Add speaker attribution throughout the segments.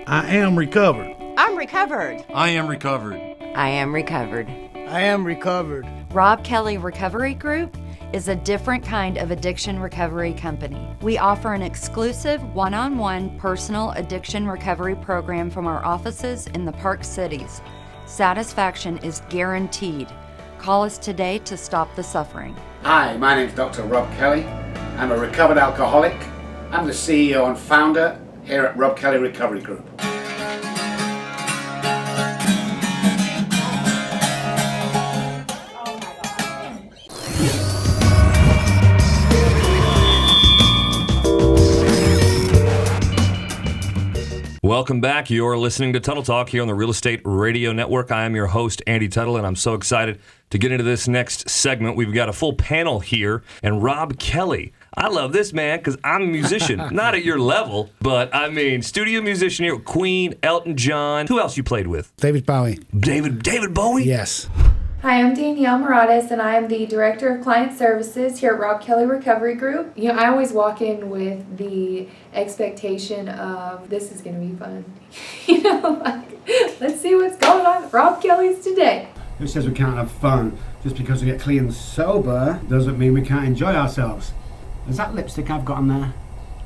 Speaker 1: I am recovered.
Speaker 2: I'm recovered.
Speaker 3: I am recovered.
Speaker 4: I am recovered.
Speaker 5: I am recovered.
Speaker 4: Robb Kelly Recovery Group is a different kind of addiction recovery company. We offer an exclusive one-on-one personal addiction recovery program from our offices in the Park Cities. Satisfaction is guaranteed. Call us today to stop the suffering.
Speaker 6: Hi, my name is Dr. Robb Kelly. I'm a recovered alcoholic. I'm the CEO and founder here at Robb Kelly Recovery Group.
Speaker 3: Welcome back. You're listening to Tuttle Talk here on the Real Estate Radio Network. I am your host, Andy Tuttle, and I'm so excited to get into this next segment. We've got a full panel here, and Robb Kelly. I love this man because I'm a musician, not at your level, but I mean, studio musician here, Queen, Elton John. Who else you played with?
Speaker 5: David Bowie.
Speaker 3: David Bowie?
Speaker 5: Yes.
Speaker 7: Hi, I'm Danielle Morales, and I am the Director of Client Services here at Robb Kelly Recovery Group. You know, I always walk in with the expectation of this is going to be fun. You know, like, let's see what's going on at Robb Kelly's today.
Speaker 8: Who says we can't have fun? Just because we get clean sober doesn't mean we can't enjoy ourselves. Is that lipstick I've got on there?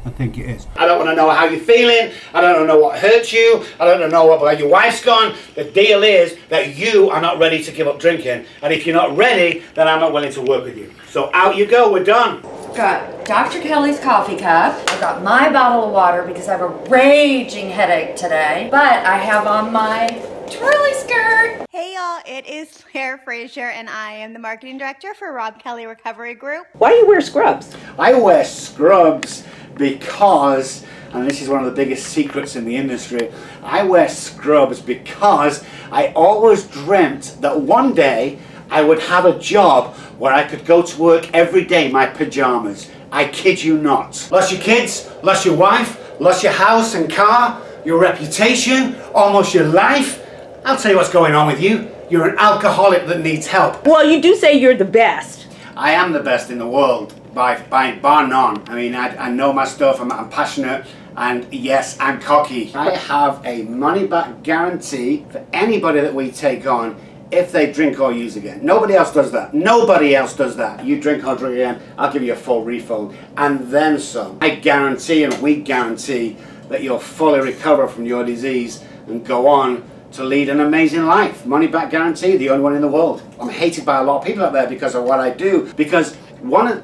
Speaker 8: I think it is.
Speaker 6: I don't want to know how you're feeling. I don't know what hurt you. I don't know where your wife's gone. The deal is that you are not ready to give up drinking. And if you're not ready, then I'm not willing to work with you. So out you go. We're done.
Speaker 4: Got Dr. Kelly's coffee cup. I've got my bottle of water because I have a raging headache today. But I have on my twirly skirt.
Speaker 2: Hey y'all, it is Claire Frazier and I am the Marketing Director for Robb Kelly Recovery Group.
Speaker 9: Why do you wear scrubs?
Speaker 6: I wear scrubs because, and this is one of the biggest secrets in the industry, I wear scrubs because I always dreamt that one day I would have a job where I could go to work every day in my pajamas. I kid you not. Lost your kids, lost your wife, lost your house and car, your reputation, almost your life. I'll tell you what's going on with you. You're an alcoholic that needs help.
Speaker 9: Well, you do say you're the best.
Speaker 6: I am the best in the world, by bar none. I mean, I know my stuff, I'm passionate, and yes, I'm cocky. I have a money-back guarantee for anybody that we take on if they drink or use again. Nobody else does that. Nobody else does that. You drink or drink again, I'll give you a full refund, and then some. I guarantee, and we guarantee, that you'll fully recover from your disease and go on to lead an amazing life. Money back guarantee, the only one in the world. I'm hated by a lot of people out there because of what I do, because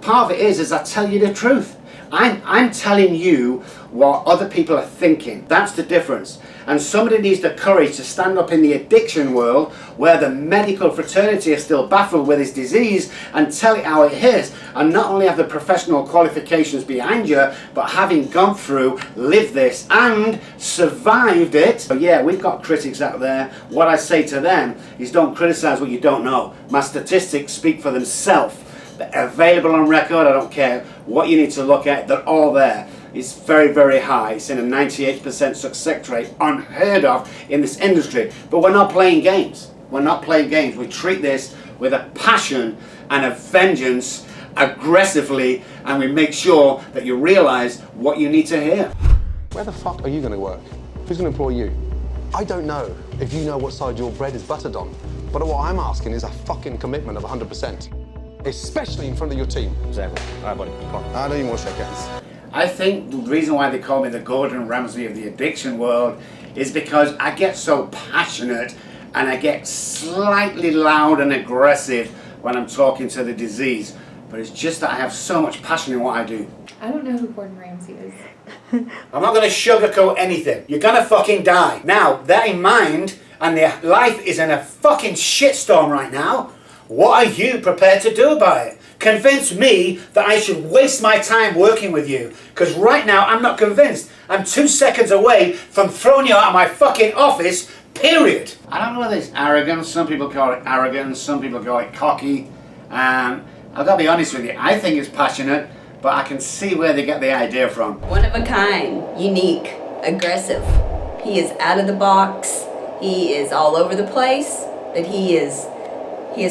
Speaker 6: part of it is I tell you the truth. I'm telling you what other people are thinking. That's the difference. And somebody needs the courage to stand up in the addiction world where the medical fraternity is still baffled with this disease and tell it how it is. And not only have the professional qualifications behind you, but having gone through, lived this and survived it. So yeah, we've got critics out there. What I say to them is don't criticize what you don't know. My statistics speak for themselves. They're available on record. I don't care what you need to look at. They're all there. It's very, very high. It's in a 98% success rate, unheard of in this industry. But we're not playing games. We're not playing games. We treat this with a passion and a vengeance, aggressively, and we make sure that you realize what you need to hear.
Speaker 10: Where the fuck are you going to work? Who's going to employ you? I don't know if you know what side your bread is buttered on, but what I'm asking is a fucking commitment of 100%. Especially in front of your team.
Speaker 6: Exactly. All right, buddy. Come on.
Speaker 10: I don't even want to shake hands.
Speaker 6: I think the reason why they call me the Gordon Ramsay of the addiction world is because I get so passionate and I get slightly loud and aggressive when I'm talking to the disease. But it's just that I have so much passion in what I do.
Speaker 7: I don't know who Gordon Ramsay is.
Speaker 6: I'm not going to sugarcoat anything. You're going to fucking die. Now, that in mind, and their life is in a fucking shitstorm right now, what are you prepared to do about it? Convince me that I should waste my time working with you. Because right now, I'm not convinced. I'm 2 seconds away from throwing you out of my fucking office, period. I don't know whether it's arrogance. Some people call it arrogance. Some people call it cocky. I've got to be honest with you. I think it's passionate, but I can see where they get the idea from.
Speaker 11: One of a kind, unique, aggressive. He is out of the box. He is all over the place, but he has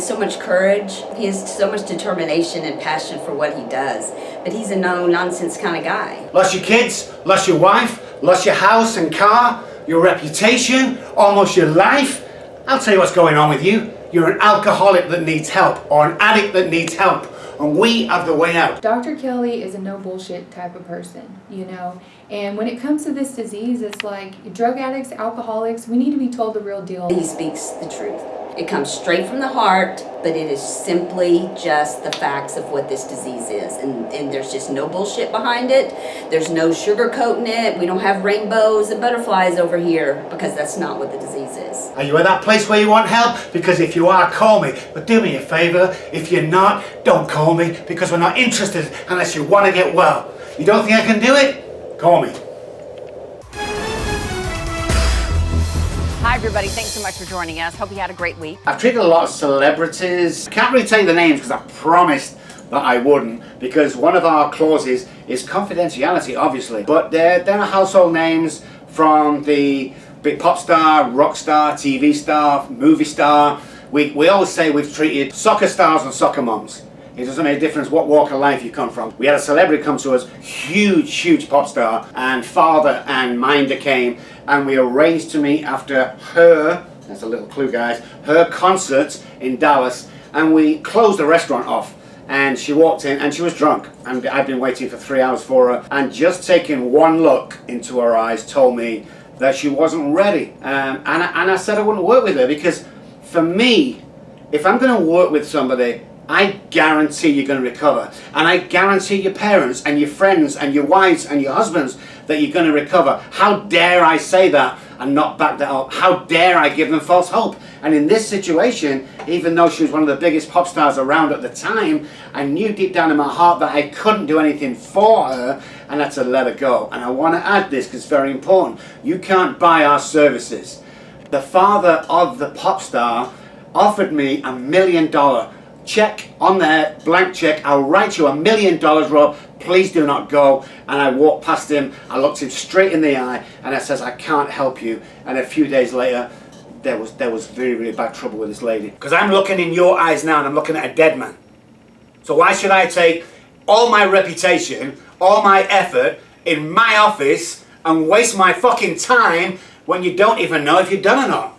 Speaker 11: so much courage. He has so much determination and passion for what he does. But he's a no-nonsense kind of guy.
Speaker 6: Lost your kids, lost your wife, lost your house and car, your reputation, almost your life. I'll tell you what's going on with you. You're an alcoholic that needs help, or an addict that needs help, and we have the way out.
Speaker 7: Dr. Kelly is a no bullshit type of person, you know, and when it comes to this disease, it's like drug addicts, alcoholics, we need to be told the real deal.
Speaker 11: He speaks the truth. It comes straight from the heart, but it is simply just the facts of what this disease is. And there's just no bullshit behind it. There's no sugarcoating it. We don't have rainbows and butterflies over here, because that's not what the disease is.
Speaker 6: Are you at that place where you want help? Because if you are, call me. But do me a favor, if you're not, don't call me, because we're not interested unless you want to get well. You don't think I can do it? Call me.
Speaker 1: Hi, everybody. Thanks so much for joining us. Hope you had a great week.
Speaker 6: I've treated a lot of celebrities. I can't really tell you the names because I promised that I wouldn't, because one of our clauses is confidentiality, obviously. But they're household names from the big pop star, rock star, TV star, movie star. We always say we've treated soccer stars and soccer moms. It doesn't make a difference what walk of life you come from. We had a celebrity come to us, huge pop star, and father and minder came, and we arranged to meet after her, that's a little clue guys, her concert in Dallas, and we closed the restaurant off. And she walked in and she was drunk, and I'd been waiting for 3 hours for her, and just taking one look into her eyes told me that she wasn't ready. And I said I wouldn't work with her, because for me, if I'm going to work with somebody, I guarantee you're going to recover. And I guarantee your parents and your friends and your wives and your husbands that you're going to recover. How dare I say that and not back that up? How dare I give them false hope? And in this situation, even though she was one of the biggest pop stars around at the time, I knew deep down in my heart that I couldn't do anything for her, and I had to let her go. And I want to add this because it's very important. You can't buy our services. The father of the pop star offered me $1 million check on there, blank check. I'll write you $1 million, Rob. Please do not go. And I walked past him. I looked him straight in the eye, and I says, I can't help you. And a few days later, there was very bad trouble with this lady. Because I'm looking in your eyes now, and I'm looking at a dead man. So why should I take all my reputation, all my effort in my office and waste my fucking time when you don't even know if you're done or not?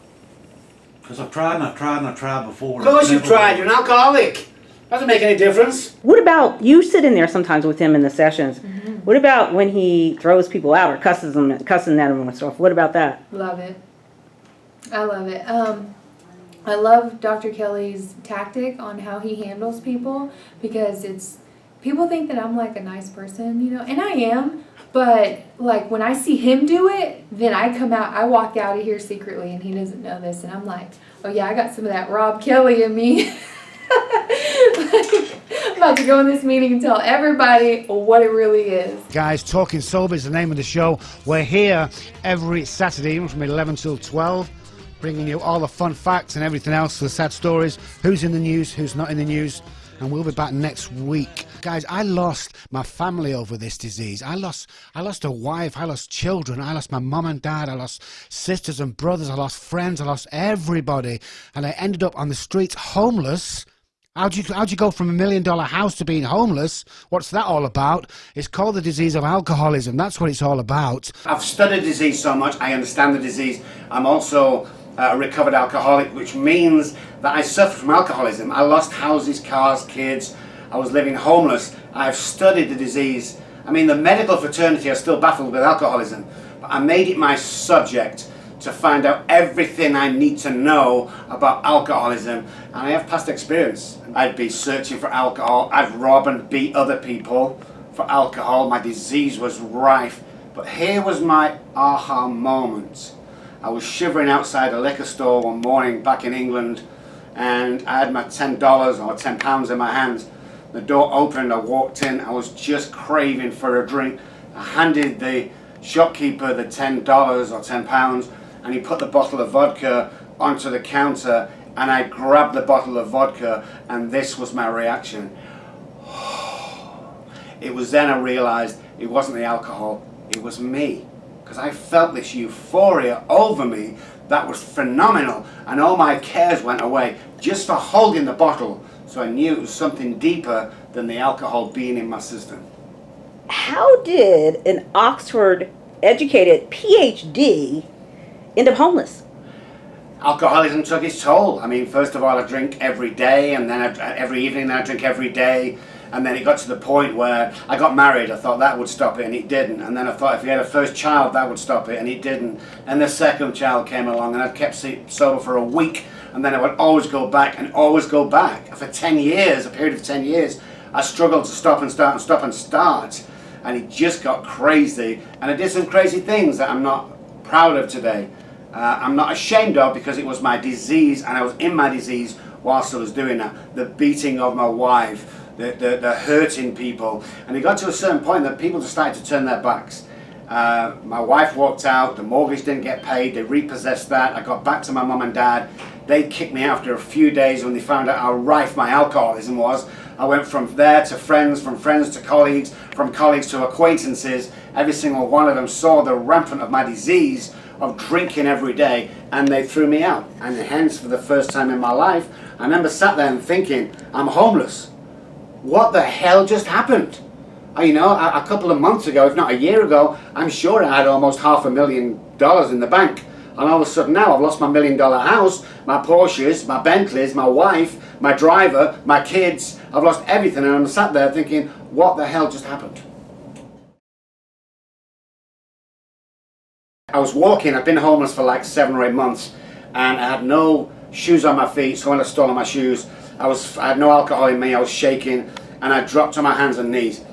Speaker 5: Because I've tried and I've tried and I've tried before.
Speaker 6: Of course you've tried. You're an alcoholic. Doesn't make any difference.
Speaker 9: What about, you sit in there sometimes with him in the sessions. What about when he throws people out or cussing at them and stuff? What about that?
Speaker 7: Love it. I love it. I love Dr. Kelly's tactic on how he handles people, because people think that I'm like a nice person, you know, and I am. But like when I see him do it, then I walk out of here secretly, and he doesn't know this, and I'm like, oh yeah, I got some of that Robb Kelly in me. I'm about to go in this meeting and tell everybody what it really is.
Speaker 8: Guys, Talking Sober is the name of the show. We're here every Saturday from 11 till 12, bringing you all the fun facts and everything else, the sad stories, who's in the news, who's not in the news, and we'll be back next week. Guys, I lost my family over this disease. I lost a wife, I lost children, I lost my mum and dad, I lost sisters and brothers, I lost friends, I lost everybody, and I ended up on the streets homeless. How'd you go from $1 million house to being homeless? What's that all about? It's called the disease of alcoholism. That's what it's all about.
Speaker 6: I've studied disease so much, I understand the disease. I'm also a recovered alcoholic, which means that I suffer from alcoholism. I lost houses, cars, kids. I was living homeless. I've studied the disease. I mean, the medical fraternity are still baffled with alcoholism, but I made it my subject to find out everything I need to know about alcoholism, and I have past experience. I'd be searching for alcohol, I'd rob and beat other people for alcohol, my disease was rife. But here was my aha moment. I was shivering outside a liquor store one morning back in England, and I had my $10 or £10 in my hands. The door opened, I walked in, I was just craving for a drink. I handed the shopkeeper the $10 or £10, and he put the bottle of vodka onto the counter, and I grabbed the bottle of vodka, and this was my reaction. It was then I realized it wasn't the alcohol, it was me. Because I felt this euphoria over me that was phenomenal, and all my cares went away just for holding the bottle. So I knew it was something deeper than the alcohol being in my system.
Speaker 9: How did an Oxford educated PhD end up homeless?
Speaker 6: Alcoholism took its toll. I mean, first of all, I drink every day, and then every evening, then I drink every day. And then it got to the point where I got married. I thought that would stop it, and it didn't. And then I thought if we had a first child, that would stop it, and it didn't. And the second child came along, and I'd kept sober for a week, and then I would always go back and always go back. For 10 years, a period of 10 years, I struggled to stop and start and stop and start. And it just got crazy. And I did some crazy things that I'm not proud of today. I'm not ashamed of, because it was my disease, and I was in my disease whilst I was doing that. The beating of my wife, the hurting people. And it got to a certain point that people just started to turn their backs. My wife walked out, the mortgage didn't get paid, they repossessed that. I got back to my mum and dad. They kicked me after a few days when they found out how rife my alcoholism was. I went from there to friends, from friends to colleagues, from colleagues to acquaintances. Every single one of them saw the rampant of my disease of drinking every day, and they threw me out. And hence, for the first time in my life, I remember sat there and thinking, I'm homeless. What the hell just happened? You know, a couple of months ago, if not a year ago, I'm sure I had almost $500,000 in the bank. And all of a sudden now I've lost my $1 million house, my Porsches, my Bentleys, my wife, my driver, my kids. I've lost everything, and I'm sat there thinking, what the hell just happened? I was walking, I'd been homeless for like 7 or 8 months, and I had no shoes on my feet, so when I stole my shoes, I had no alcohol in me, I was shaking, and I dropped on my hands and knees.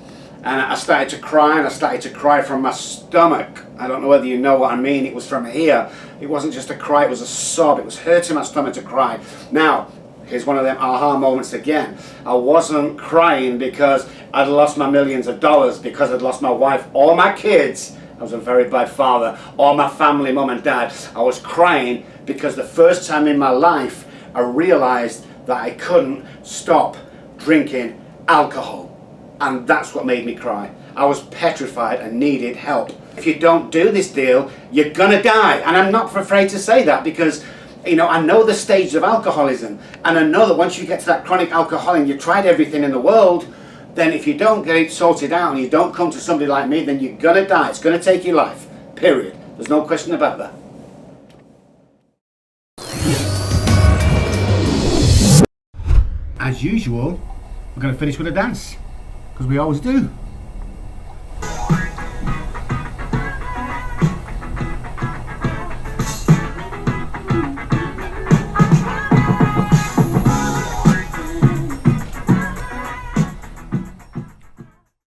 Speaker 6: And I started to cry, and I started to cry from my stomach. I don't know whether you know what I mean, it was from here. It wasn't just a cry, it was a sob. It was hurting my stomach to cry. Now, here's one of them aha moments again. I wasn't crying because I'd lost my millions of dollars, because I'd lost my wife or my kids. I was a very bad father, or my family, mum and dad. I was crying because the first time in my life I realized that I couldn't stop drinking alcohol. And that's what made me cry. I was petrified and needed help. If you don't do this deal, you're gonna die. And I'm not afraid to say that, because you know, I know the stages of alcoholism, and I know that once you get to that chronic alcoholism, you've tried everything in the world, then if you don't get it sorted out and you don't come to somebody like me, then you're gonna die. It's gonna take your life, period. There's no question about that. As usual, we're gonna finish with a dance, because we always do.